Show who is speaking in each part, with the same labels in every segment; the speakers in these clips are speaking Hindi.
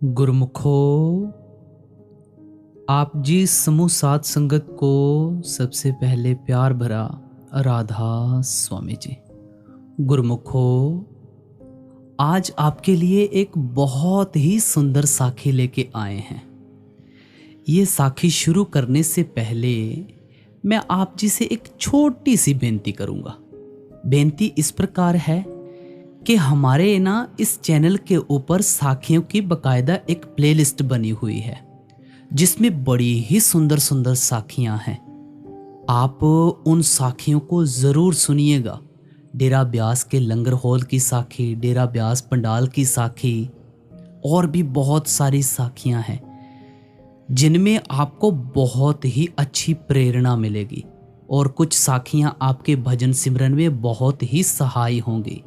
Speaker 1: गुरुमुखो, आप जी समूह साध संगत को सबसे पहले प्यार भरा राधा स्वामी जी। गुरुमुखो, आज आपके लिए एक बहुत ही सुंदर साखी लेके आए हैं। ये साखी शुरू करने से पहले मैं आप जी से एक छोटी सी बेनती करूंगा। बेनती इस प्रकार है कि हमारे इस चैनल के ऊपर साखियों की बकायदा एक प्लेलिस्ट बनी हुई है जिसमें बड़ी ही सुंदर सुंदर साखियां हैं। आप उन साखियों को ज़रूर सुनिएगा। डेरा ब्यास के लंगर हॉल की साखी, डेरा ब्यास पंडाल की साखी और भी बहुत सारी साखियां हैं जिनमें आपको बहुत ही अच्छी प्रेरणा मिलेगी और कुछ साखियां आपके भजन सिमरन में बहुत ही सहाय होंगी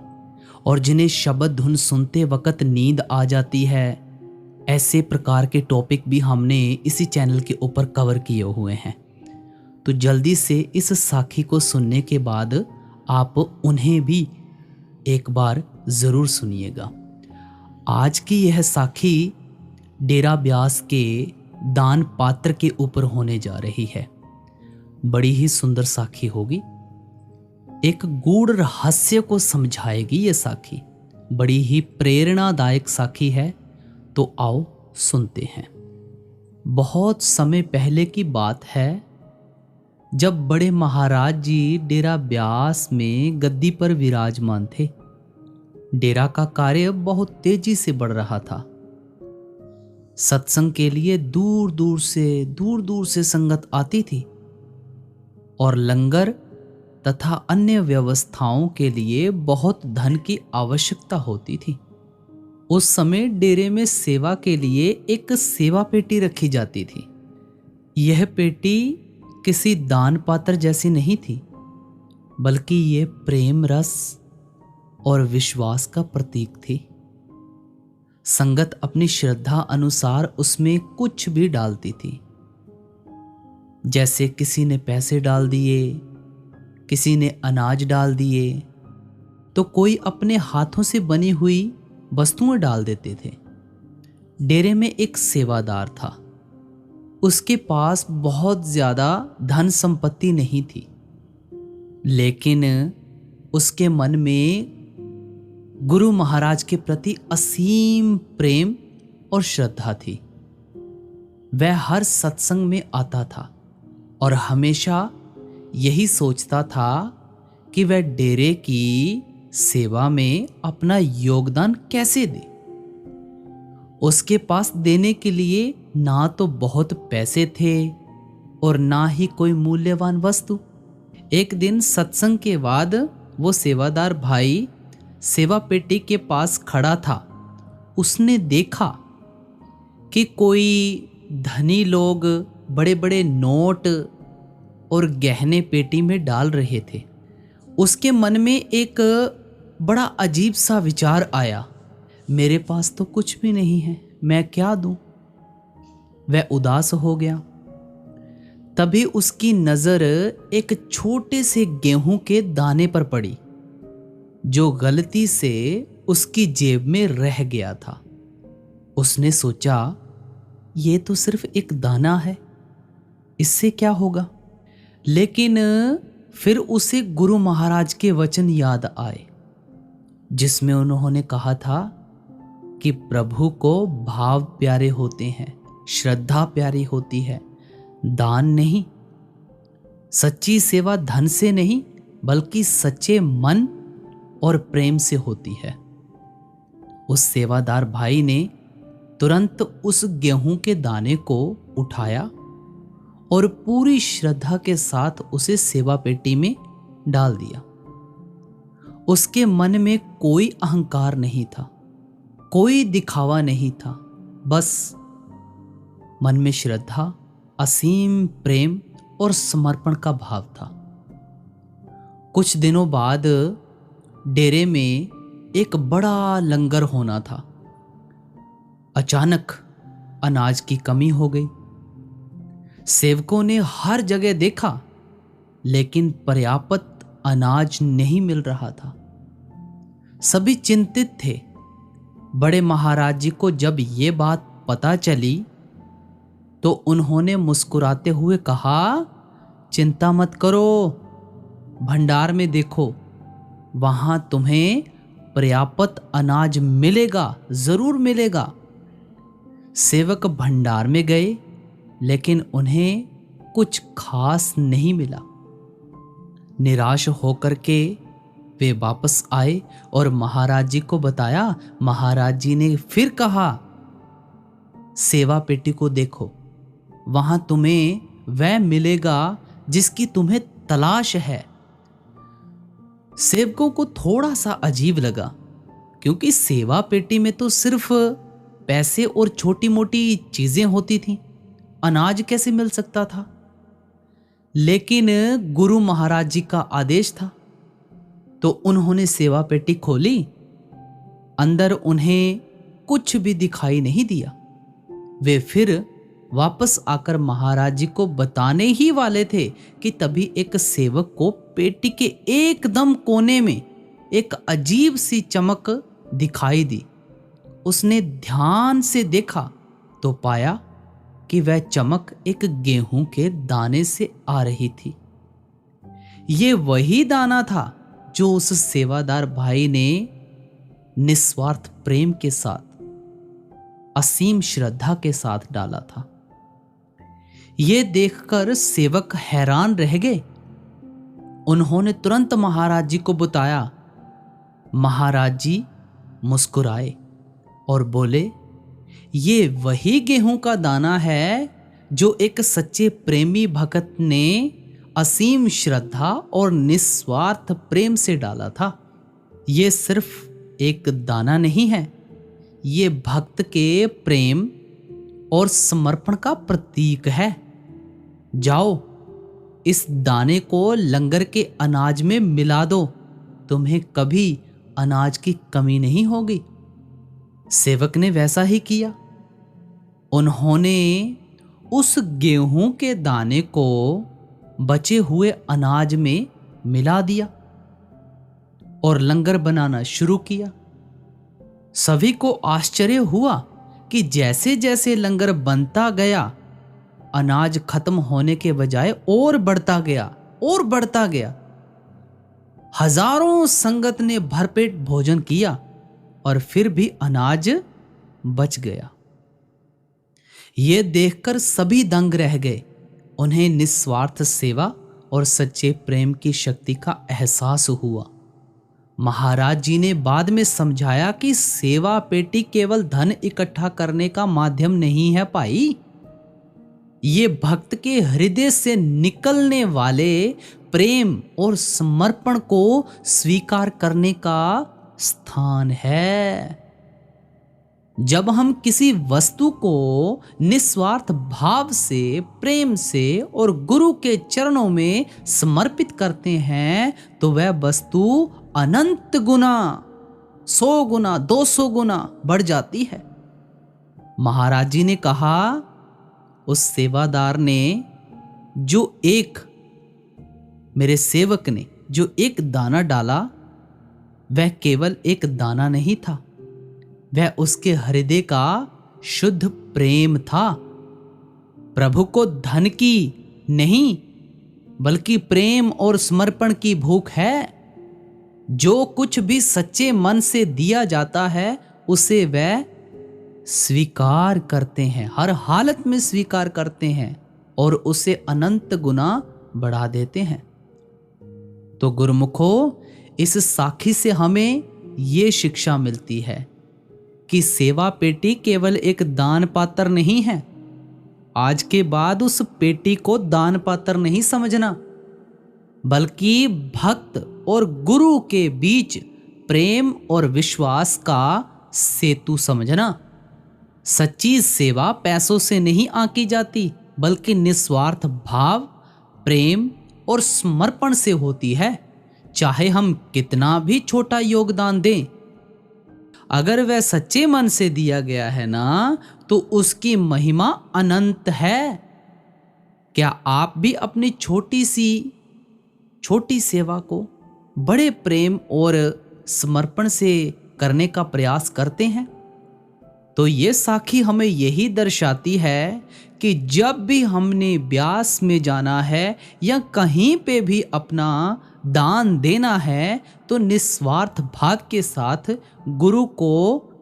Speaker 1: और जिन्हें शब्द धुन सुनते वक्त नींद आ जाती है। ऐसे प्रकार के टॉपिक भी हमने इसी चैनल के ऊपर कवर किए हुए हैं। तो जल्दी से इस साखी को सुनने के बाद आप उन्हें भी एक बार ज़रूर सुनिएगा। आज की यह साखी डेरा ब्यास के दान पात्र के ऊपर होने जा रही है। बड़ी ही सुंदर साखी होगी, एक गूढ़ रहस्य को समझाएगी ये साखी। बड़ी ही प्रेरणादायक साखी है, तो आओ सुनते हैं। बहुत समय पहले की बात है, जब बड़े महाराज जी डेरा ब्यास में गद्दी पर विराजमान थे। डेरा का कार्य बहुत तेजी से बढ़ रहा था। सत्संग के लिए दूर दूर से संगत आती थी और लंगर तथा अन्य व्यवस्थाओं के लिए बहुत धन की आवश्यकता होती थी। उस समय डेरे में सेवा के लिए एक सेवा पेटी रखी जाती थी। यह पेटी किसी दान पात्र जैसी नहीं थी, बल्कि ये प्रेम रस और विश्वास का प्रतीक थी। संगत अपनी श्रद्धा अनुसार उसमें कुछ भी डालती थी। जैसे किसी ने पैसे डाल दिए, किसी ने अनाज डाल दिए, तो कोई अपने हाथों से बनी हुई वस्तुएं डाल देते थे। डेरे में एक सेवादार था। उसके पास बहुत ज्यादा धन संपत्ति नहीं थी, लेकिन उसके मन में गुरु महाराज के प्रति असीम प्रेम और श्रद्धा थी। वह हर सत्संग में आता था और हमेशा यही सोचता था कि वह डेरे की सेवा में अपना योगदान कैसे दे। उसके पास देने के लिए ना तो बहुत पैसे थे और ना ही कोई मूल्यवान वस्तु। एक दिन सत्संग के बाद वो सेवादार भाई सेवा पेटी के पास खड़ा था। उसने देखा कि कोई धनी लोग बड़े बड़े नोट और गहने पेटी में डाल रहे थे। उसके मन में एक बड़ा अजीब सा विचार आया, मेरे पास तो कुछ भी नहीं है, मैं क्या दूं। वह उदास हो गया। तभी उसकी नजर एक छोटे से गेहूं के दाने पर पड़ी जो गलती से उसकी जेब में रह गया था। उसने सोचा, ये तो सिर्फ एक दाना है, इससे क्या होगा। लेकिन फिर उसे गुरु महाराज के वचन याद आए जिसमें उन्होंने कहा था कि प्रभु को भाव प्यारे होते हैं, श्रद्धा प्यारी होती है, दान नहीं। सच्ची सेवा धन से नहीं, बल्कि सच्चे मन और प्रेम से होती है। उस सेवादार भाई ने तुरंत उस गेहूं के दाने को उठाया और पूरी श्रद्धा के साथ उसे सेवा पेटी में डाल दिया। उसके मन में कोई अहंकार नहीं था, कोई दिखावा नहीं था, बस मन में श्रद्धा, असीम प्रेम और समर्पण का भाव था। कुछ दिनों बाद डेरे में एक बड़ा लंगर होना था। अचानक अनाज की कमी हो गई। सेवकों ने हर जगह देखा, लेकिन पर्याप्त अनाज नहीं मिल रहा था। सभी चिंतित थे बड़े महाराज जी को जब ये बात पता चली तो उन्होंने मुस्कुराते हुए कहा, चिंता मत करो, भंडार में देखो, वहां तुम्हें पर्याप्त अनाज मिलेगा, जरूर मिलेगा। सेवक भंडार में गए, लेकिन उन्हें कुछ खास नहीं मिला। निराश होकर के वे वापस आए और महाराज जी को बताया। महाराज जी ने फिर कहा, सेवा पेटी को देखो, वहां तुम्हें वह मिलेगा जिसकी तुम्हें तलाश है। सेवकों को थोड़ा सा अजीब लगा, क्योंकि सेवा पेटी में तो सिर्फ पैसे और छोटी मोटी चीजें होती थीं, अनाज कैसे मिल सकता था। लेकिन गुरु महाराज जी का आदेश था, तो उन्होंने सेवा पेटी खोली। अंदर उन्हें कुछ भी दिखाई नहीं दिया। वे फिर वापस आकर महाराज जी को बताने ही वाले थे कि तभी एक सेवक को पेटी के एकदम कोने में एक अजीब सी चमक दिखाई दी। उसने ध्यान से देखा तो पाया कि वह चमक एक गेहूं के दाने से आ रही थी। ये वही दाना था जो उस सेवादार भाई ने निस्वार्थ प्रेम के साथ, असीम श्रद्धा के साथ डाला था। ये देखकर सेवक हैरान रह गए। उन्होंने तुरंत महाराज जी को बताया। महाराज जी मुस्कुराए और बोले, ये वही गेहूं का दाना है जो एक सच्चे प्रेमी भक्त ने असीम श्रद्धा और निस्वार्थ प्रेम से डाला था। ये सिर्फ एक दाना नहीं है, ये भक्त के प्रेम और समर्पण का प्रतीक है। जाओ, इस दाने को लंगर के अनाज में मिला दो, तुम्हें कभी अनाज की कमी नहीं होगी। सेवक ने वैसा ही किया। उन्होंने उस गेहूं के दाने को बचे हुए अनाज में मिला दिया और लंगर बनाना शुरू किया। सभी को आश्चर्य हुआ कि जैसे जैसे लंगर बनता गया, अनाज खत्म होने के बजाय और बढ़ता गया और बढ़ता गया। हजारों संगत ने भरपेट भोजन किया और फिर भी अनाज बच गया। ये देखकर सभी दंग रह गए। उन्हें निस्वार्थ सेवा और सच्चे प्रेम की शक्ति का एहसास हुआ। महाराज जी ने बाद में समझाया कि सेवा पेटी केवल धन इकट्ठा करने का माध्यम नहीं है भाई, ये भक्त के हृदय से निकलने वाले प्रेम और समर्पण को स्वीकार करने का स्थान है। जब हम किसी वस्तु को निस्वार्थ भाव से, प्रेम से और गुरु के चरणों में समर्पित करते हैं तो वह वस्तु अनंत गुना, 100 गुना, 200 गुना बढ़ जाती है। महाराज जी ने कहा, उस सेवादार ने मेरे सेवक ने जो एक दाना डाला, वह केवल एक दाना नहीं था, वह उसके हृदय का शुद्ध प्रेम था। प्रभु को धन की नहीं, बल्कि प्रेम और समर्पण की भूख है। जो कुछ भी सच्चे मन से दिया जाता है उसे वह स्वीकार करते हैं, हर हालत में स्वीकार करते हैं और उसे अनंत गुना बढ़ा देते हैं। तो गुरुमुखो, इस साखी से हमें ये शिक्षा मिलती है कि सेवा पेटी केवल एक दान पात्र नहीं है। आज के बाद उस पेटी को दान पात्र नहीं समझना, बल्कि भक्त और गुरु के बीच प्रेम और विश्वास का सेतु समझना। सच्ची सेवा पैसों से नहीं आंकी जाती, बल्कि निस्वार्थ भाव, प्रेम और समर्पण से होती है। चाहे हम कितना भी छोटा योगदान दें, अगर वह सच्चे मन से दिया गया है ना, तो उसकी महिमा अनंत है। क्या आप भी अपनी छोटी सेवा को बड़े प्रेम और समर्पण से करने का प्रयास करते हैं? तो ये साखी हमें यही दर्शाती है कि जब भी हमने ब्यास में जाना है या कहीं पे भी अपना दान देना है तो निस्वार्थ भाव के साथ गुरु को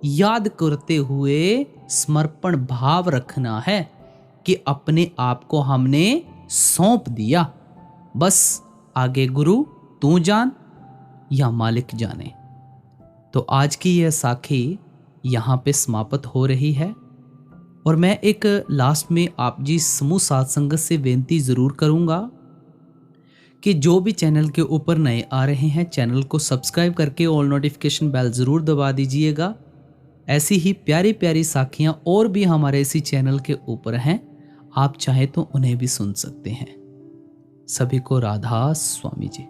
Speaker 1: याद करते हुए समर्पण भाव रखना है कि अपने आप को हमने सौंप दिया, बस आगे गुरु तू जान या मालिक जाने। तो आज की यह साखी यहाँ पे समाप्त हो रही है और मैं एक लास्ट में आप जी समूह साध संगत से बेनती ज़रूर करूँगा कि जो भी चैनल के ऊपर नए आ रहे हैं चैनल को सब्सक्राइब करके ऑल नोटिफिकेशन बेल ज़रूर दबा दीजिएगा। ऐसी ही प्यारी प्यारी साखियाँ और भी हमारे इसी चैनल के ऊपर हैं, आप चाहे तो उन्हें भी सुन सकते हैं। सभी को राधा स्वामी जी।